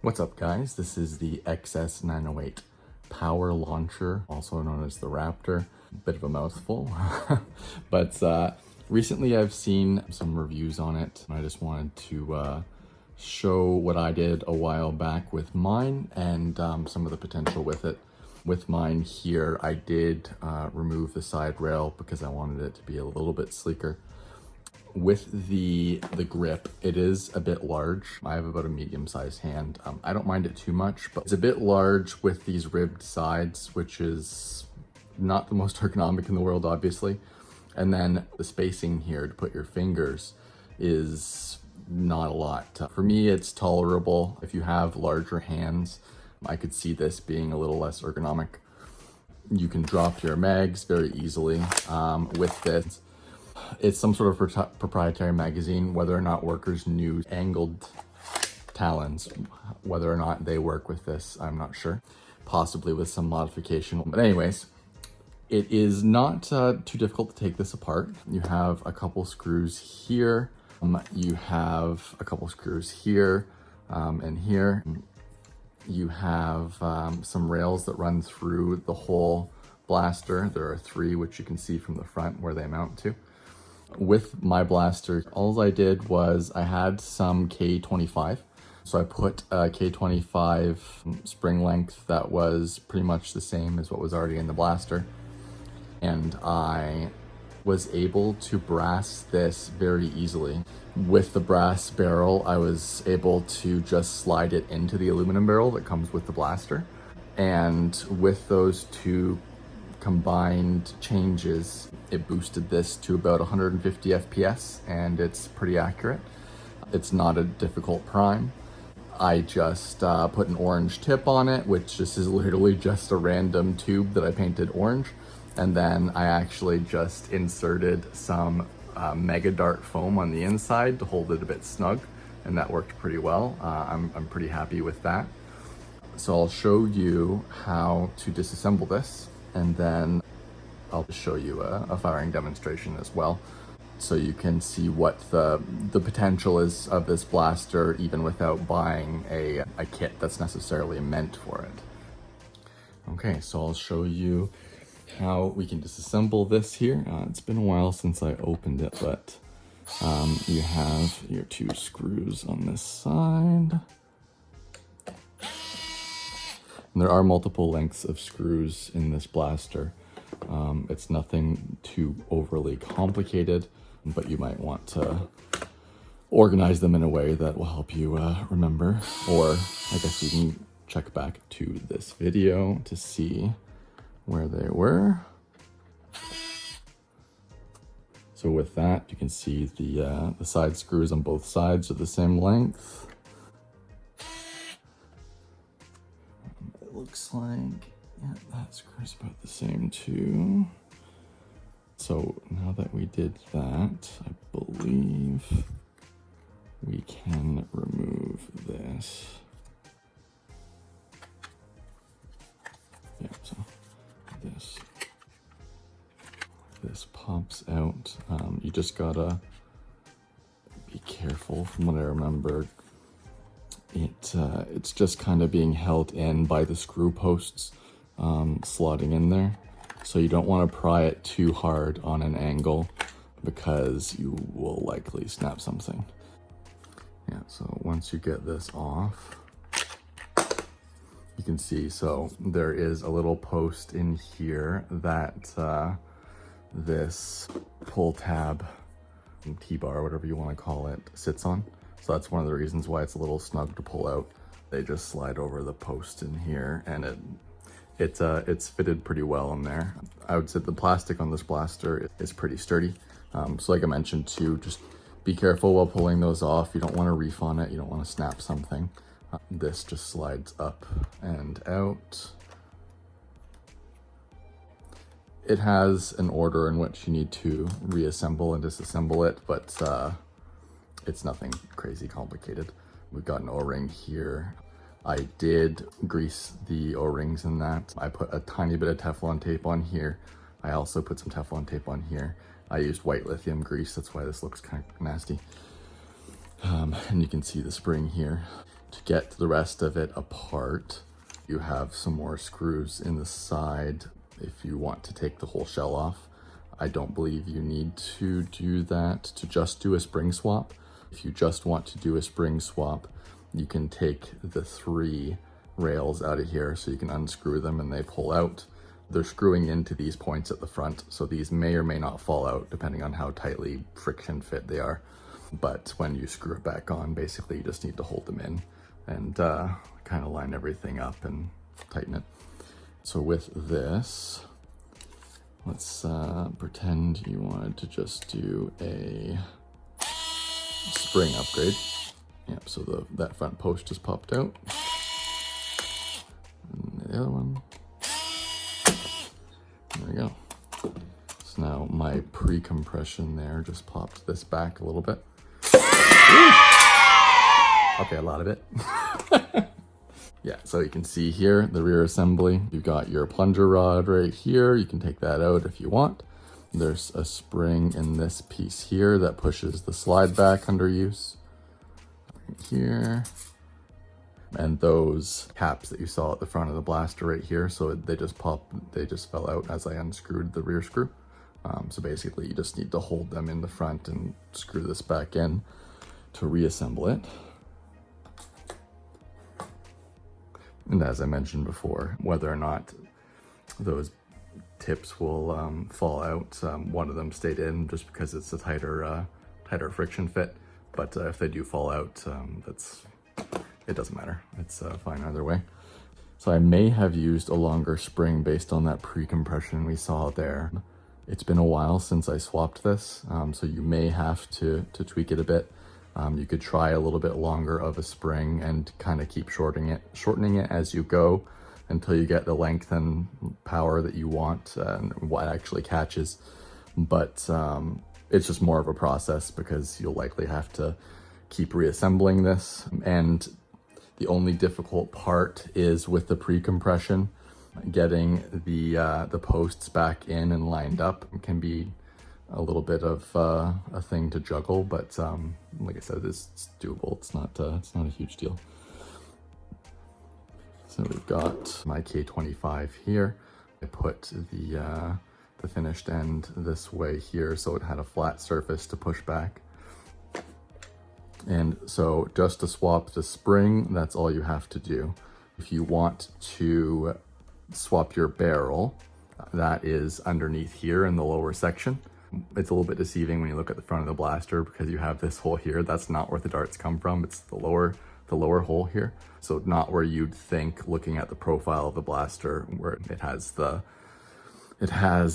What's up, guys? This is the XS908 power launcher, also known as the Raptor. Bit of a mouthful, but recently I've seen some reviews on it. I just wanted to show what I did a while back with mine and some of the potential with it. With mine here, I did remove the side rail because I wanted it to be a little bit sleeker. With the grip, it is a bit large. I have about a medium-sized hand. I don't mind it too much, but it's a bit large with these ribbed sides, which is not the most ergonomic in the world, obviously. And then the spacing here to put your fingers is not a lot. For me, it's tolerable. If you have larger hands, I could see this being a little less ergonomic. You can drop your mags very easily with this. It's some sort of proprietary magazine. Whether or not workers knew angled talons, whether or not they work with this, I'm not sure. Possibly with some modification. But anyways, it is not too difficult to take this apart. You have a couple screws here. You have a couple screws here and here. You have some rails that run through the whole blaster. There are 3, which you can see from the front where they mount to. With my blaster, all I did was I had some K25. So I put a K25 spring length that was pretty much the same as what was already in the blaster. And I was able to brass this very easily. With the brass barrel, I was able to just slide it into the aluminum barrel that comes with the blaster. And with those two combined changes, it boosted this to about 150 FPS, and it's pretty accurate. It's not a difficult prime. I just put an orange tip on it, which this is literally just a random tube that I painted orange. And then I actually just inserted some Mega Dart foam on the inside to hold it a bit snug, and that worked pretty well. I'm pretty happy with that. So I'll show you how to disassemble this, and then I'll show you a firing demonstration as well, so you can see what the potential is of this blaster, even without buying a kit that's necessarily meant for it. Okay, so I'll show you how we can disassemble this here. It's been a while since I opened it, but you have your 2 screws on this side. And there are multiple lengths of screws in this blaster. It's nothing too overly complicated, but you might want to organize them in a way that will help you remember. Or I guess you can check back to this video to see where they were. So with that, you can see the side screws on both sides are the same length. It looks like, yeah, that screw's about the same too. So now that we did that, I believe we can remove this. Yeah, so this pops out. You just gotta be careful. From what I remember, it's just kind of being held in by the screw posts slotting in there. So you don't want to pry it too hard on an angle because you will likely snap something. Yeah, so once you get this off, you can see, so there is a little post in here that this pull tab, T-bar, whatever you want to call it, sits on. So that's one of the reasons why it's a little snug to pull out. They just slide over the post in here, and it's fitted pretty well in there. I would say the plastic on this blaster is pretty sturdy. So like I mentioned too, just be careful while pulling those off. You don't want to reef on it. You don't want to snap something. This just slides up and out. It has an order in which you need to reassemble and disassemble it, but it's nothing crazy complicated. We've got an O-ring here. I did grease the O-rings in that. I put a tiny bit of Teflon tape on here. I also put some Teflon tape on here. I used white lithium grease, that's why this looks kind of nasty. And you can see the spring here. To get the rest of it apart, you have some more screws in the side if you want to take the whole shell off. I don't believe you need to do that to just do a spring swap. If you just want to do a spring swap, you can take the 3 rails out of here, so you can unscrew them and they pull out. They're screwing into these points at the front, so these may or may not fall out depending on how tightly friction fit they are. But when you screw it back on, basically you just need to hold them in and kind of line everything up and tighten it. So with this, let's pretend you wanted to just do a spring upgrade. Yep, so that front post just popped out. And the other one. There we go. So now my pre-compression there just popped this back a little bit. Ooh! Okay, a lot of it. Yeah, so you can see here, the rear assembly. You've got your plunger rod right here. You can take that out if you want. There's a spring in this piece here that pushes the slide back under use. Right here. And those caps that you saw at the front of the blaster right here, so they just fell out as I unscrewed the rear screw. So basically you just need to hold them in the front and screw this back in to reassemble it. And as I mentioned before, whether or not those tips will fall out, one of them stayed in just because it's a tighter friction fit. But if they do fall out, it doesn't matter. It's fine either way. So I may have used a longer spring based on that pre-compression we saw there. It's been a while since I swapped this, so you may have to tweak it a bit. You could try a little bit longer of a spring and kind of keep shortening it as you go until you get the length and power that you want and what actually catches. But it's just more of a process because you'll likely have to keep reassembling this. And the only difficult part is with the pre-compression. Getting the posts back in and lined up can be a little bit of a thing to juggle, but like I said, it's doable. It's not a huge deal. So we've got my K25 here. I put the finished end this way here, so it had a flat surface to push back. And so just to swap the spring, that's all you have to do. If you want to swap your barrel, that is underneath here in the lower section. It's a little bit deceiving when you look at the front of the blaster because you have this hole here. That's not where the darts come from. It's the lower hole here. So not where you'd think looking at the profile of the blaster, where it has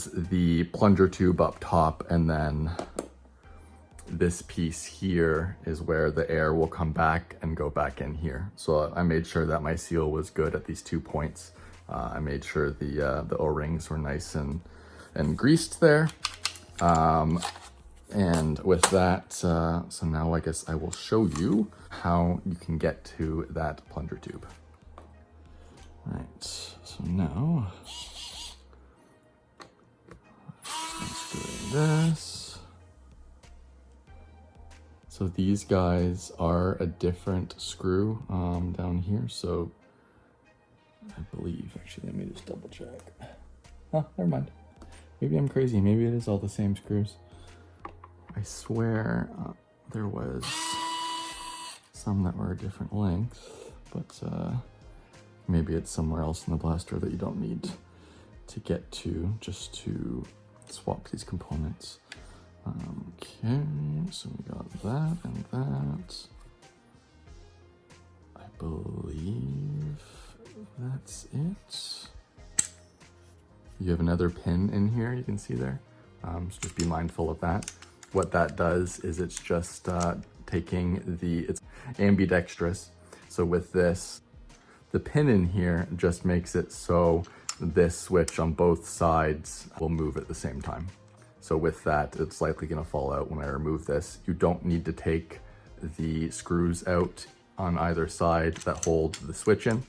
the plunger tube up top, and then this piece here is where the air will come back and go back in here. So I made sure that my seal was good at these 2 points. I made sure the O-rings were nice and greased there. And with that, so now I guess I will show you how you can get to that plunger tube. All right, so now let's do this. So these guys are a different screw down here. So I believe, actually, let me just double check. Oh, never mind. Maybe I'm crazy. Maybe it is all the same screws. I swear there was some that were a different length, but maybe it's somewhere else in the blaster that you don't need to get to just to swap these components. Okay, so we got that and that. I believe that's it. You have another pin in here, you can see there. So just be mindful of that. What that does is it's just taking it's ambidextrous. So with this, the pin in here just makes it so this switch on both sides will move at the same time. So with that, it's likely gonna fall out when I remove this. You don't need to take the screws out on either side that hold the switch in.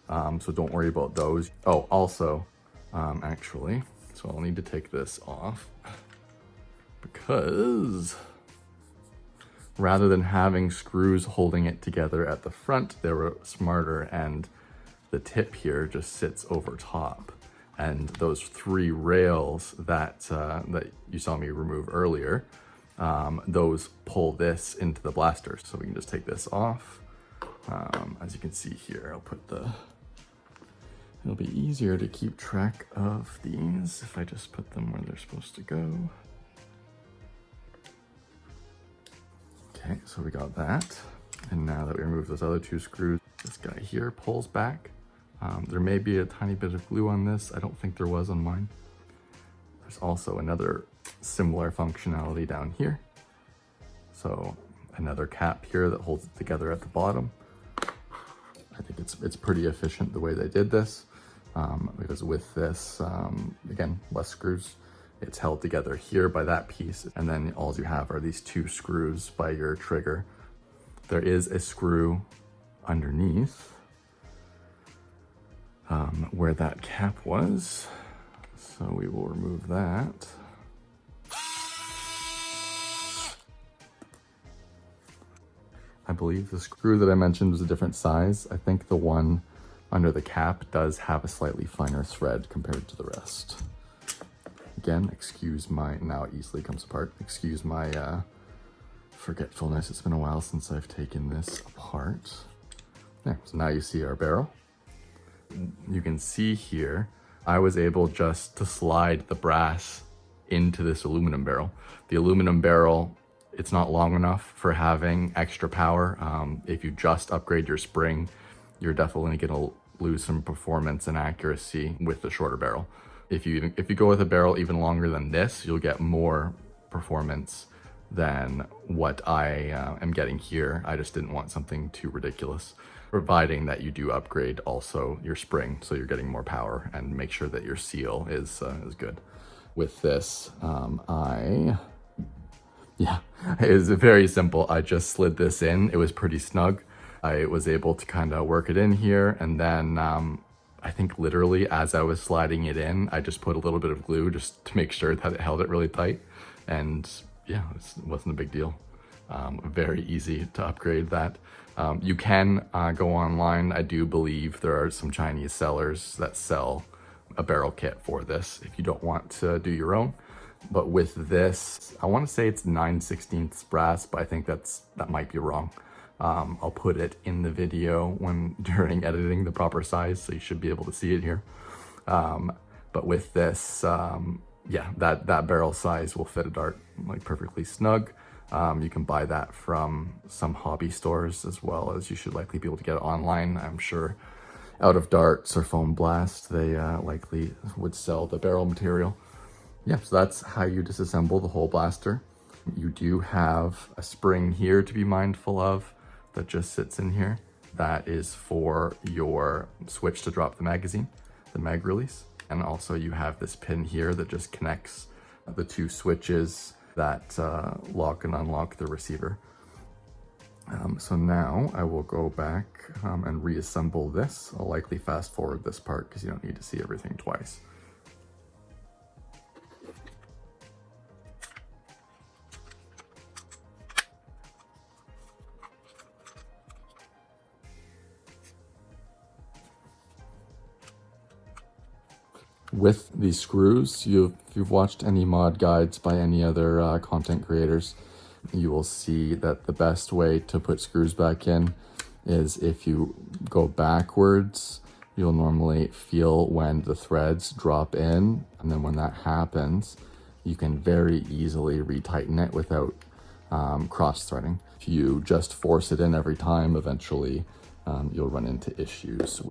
So don't worry about those. Oh, also, actually, so I'll need to take this off because Rather than having screws holding it together at the front, they were smarter, and the tip here just sits over top. And those 3 rails that that you saw me remove earlier, those pull this into the blaster. So we can just take this off. As you can see here, I'll put it'll be easier to keep track of these if I just put them where they're supposed to go. Okay, so we got that. And now that we remove those other 2 screws, this guy here pulls back. There may be a tiny bit of glue on this. I don't think there was on mine. There's also another similar functionality down here. So another cap here that holds it together at the bottom. I think it's pretty efficient the way they did this, because with this, again, less screws, it's held together here by that piece, and then all you have are these 2 screws by your trigger. There is a screw underneath where that cap was, so we will remove that. I believe the screw that I mentioned was a different size. I think the one under the cap does have a slightly finer thread compared to the rest. Again, excuse my, now it easily comes apart. Excuse my forgetfulness. It's been a while since I've taken this apart. There, so now you see our barrel. You can see here, I was able just to slide the brass into this aluminum barrel. The aluminum barrel, it's not long enough for having extra power. If you just upgrade your spring, you're definitely gonna lose some performance and accuracy with the shorter barrel. If you go with a barrel even longer than this, you'll get more performance than what I am getting here. I just didn't want something too ridiculous, providing that you do upgrade also your spring, so you're getting more power, and make sure that your seal is good. With this, yeah, it was very simple. I just slid this in. It was pretty snug. I was able to kind of work it in here, and then I think literally as I was sliding it in, I just put a little bit of glue just to make sure that it held it really tight. And yeah, it wasn't a big deal. Very easy to upgrade that. You can go online. I do believe there are some Chinese sellers that sell a barrel kit for this if you don't want to do your own. But with this, I want to say it's 9/16 brass, but I think that might be wrong. I'll put it in the video during editing the proper size, so you should be able to see it here. But with this, yeah, that barrel size will fit a dart like perfectly snug. You can buy that from some hobby stores, as well as you should likely be able to get it online. I'm sure Out of Darts or Foam Blast, they likely would sell the barrel material. Yeah, so that's how you disassemble the whole blaster. You do have a spring here to be mindful of that just sits in here. That is for your switch to drop the magazine, the mag release. And also you have this pin here that just connects the 2 switches that lock and unlock the receiver. So now I will go back and reassemble this. I'll likely fast forward this part because you don't need to see everything twice. With these screws, if you've watched any mod guides by any other content creators, you will see that the best way to put screws back in is if you go backwards. You'll normally feel when the threads drop in, and then when that happens, you can very easily retighten it without cross-threading. If you just force it in every time, eventually you'll run into issues.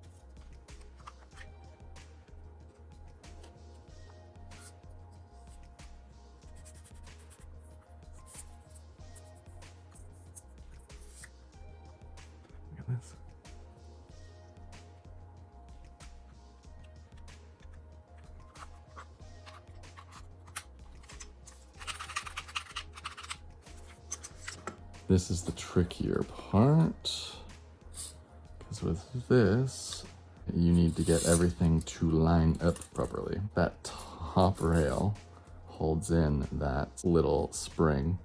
This is the trickier part, because with this, you need to get everything to line up properly. That top rail holds in that little spring,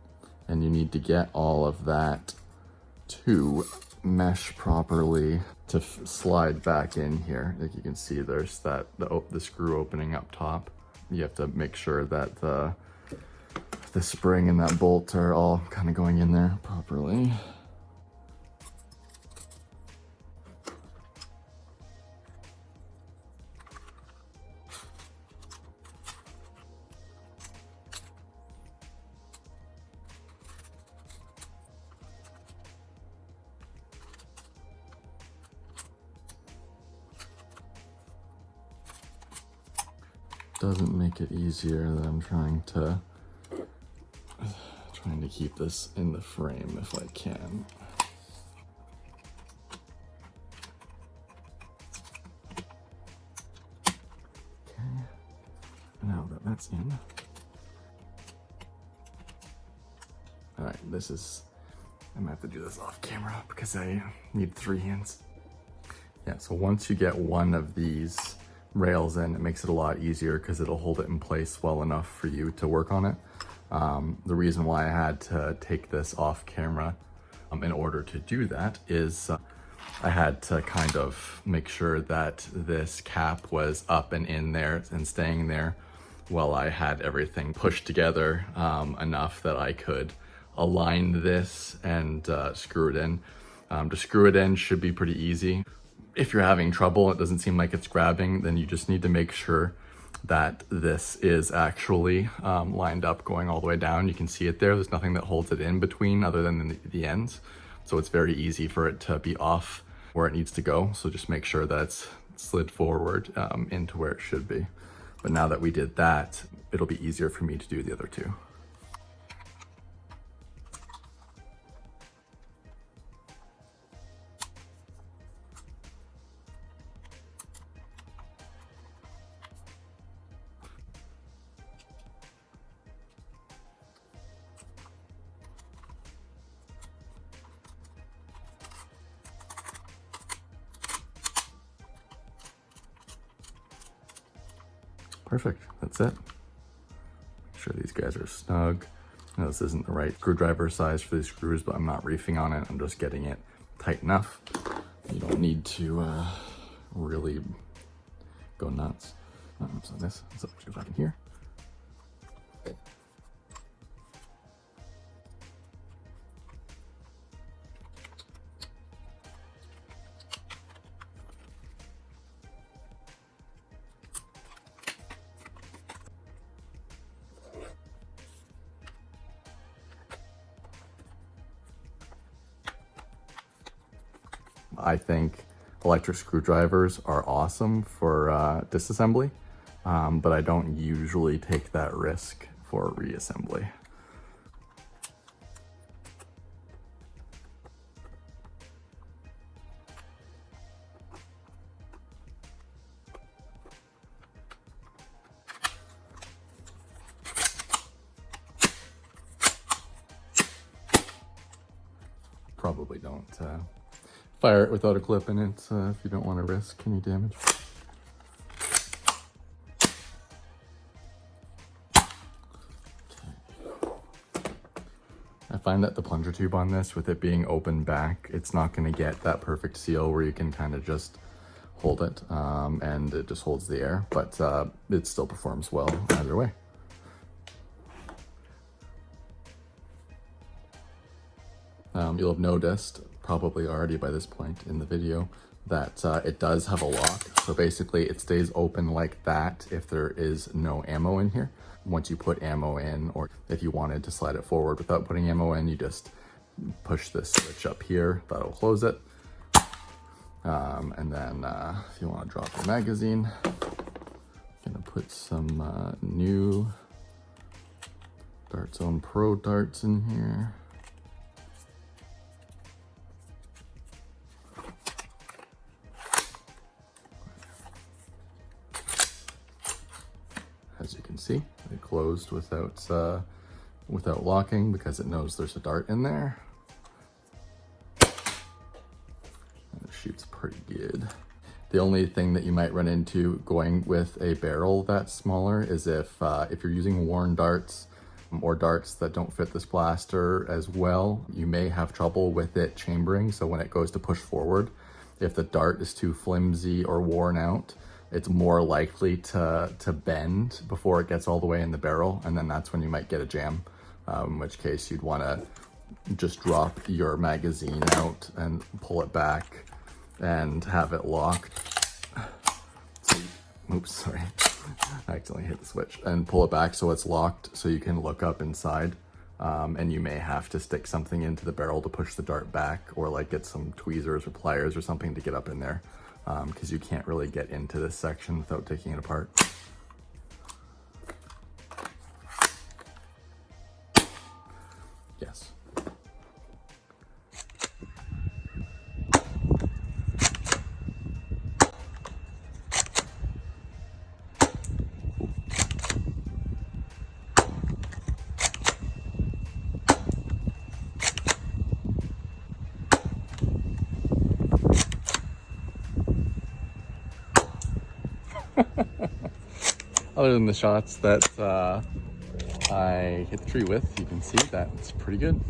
and you need to get all of that to mesh properly to slide back in here. Like you can see, there's that the screw opening up top. You have to make sure that the spring and that bolt are all kind of going in there properly. Doesn't make it easier that I'm trying to keep this in the frame if I can. Okay, now that that's in. All right, I'm gonna have to do this off camera because I need 3 hands. Yeah, so once you get one of these rails in, it makes it a lot easier because it'll hold it in place well enough for you to work on it. The reason why I had to take this off camera in order to do that is I had to kind of make sure that this cap was up and in there and staying there while I had everything pushed together enough that I could align this and screw it in. To screw it in should be pretty easy. If you're having trouble, it doesn't seem like it's grabbing, then you just need to make sure that this is actually lined up going all the way down. You can see it there. There's nothing that holds it in between other than the ends. So it's very easy for it to be off where it needs to go. So just make sure that it's slid forward into where it should be. But now that we did that, it'll be easier for me to do the other two. Perfect, that's it. Make sure these guys are snug. Now, this isn't the right screwdriver size for these screws, but I'm not reefing on it. I'm just getting it tight enough. You don't need to really go nuts. So this, so let's go back in here. I think electric screwdrivers are awesome for disassembly, but I don't usually take that risk for reassembly. Probably don't fire it without a clip in it if you don't want to risk any damage. I find that the plunger tube on this, with it being open back, it's not going to get that perfect seal where you can kind of just hold it and it just holds the air, but it still performs well either way. You'll have noticed, probably already by this point in the video, that it does have a lock. So basically it stays open like that if there is no ammo in here. Once you put ammo in, or if you wanted to slide it forward without putting ammo in, you just push this switch up here, that'll close it. And then if you want to drop your magazine, I'm gonna put some new Dart Zone Pro darts in here. As you can see, it closed without locking because it knows there's a dart in there. And it shoots pretty good. The only thing that you might run into going with a barrel that's smaller is if you're using worn darts, or darts that don't fit this blaster as well, you may have trouble with it chambering. So when it goes to push forward, if the dart is too flimsy or worn out, it's more likely to bend before it gets all the way in the barrel, and then that's when you might get a jam, in which case you'd want to just drop your magazine out and pull it back and have it locked. So, oops, sorry. I accidentally hit the switch, and pull it back so it's locked so you can look up inside. And you may have to stick something into the barrel to push the dart back, or like get some tweezers or pliers or something to get up in there, because you can't really get into this section without taking it apart. Yes. Other than the shots that I hit the tree with, you can see that it's pretty good.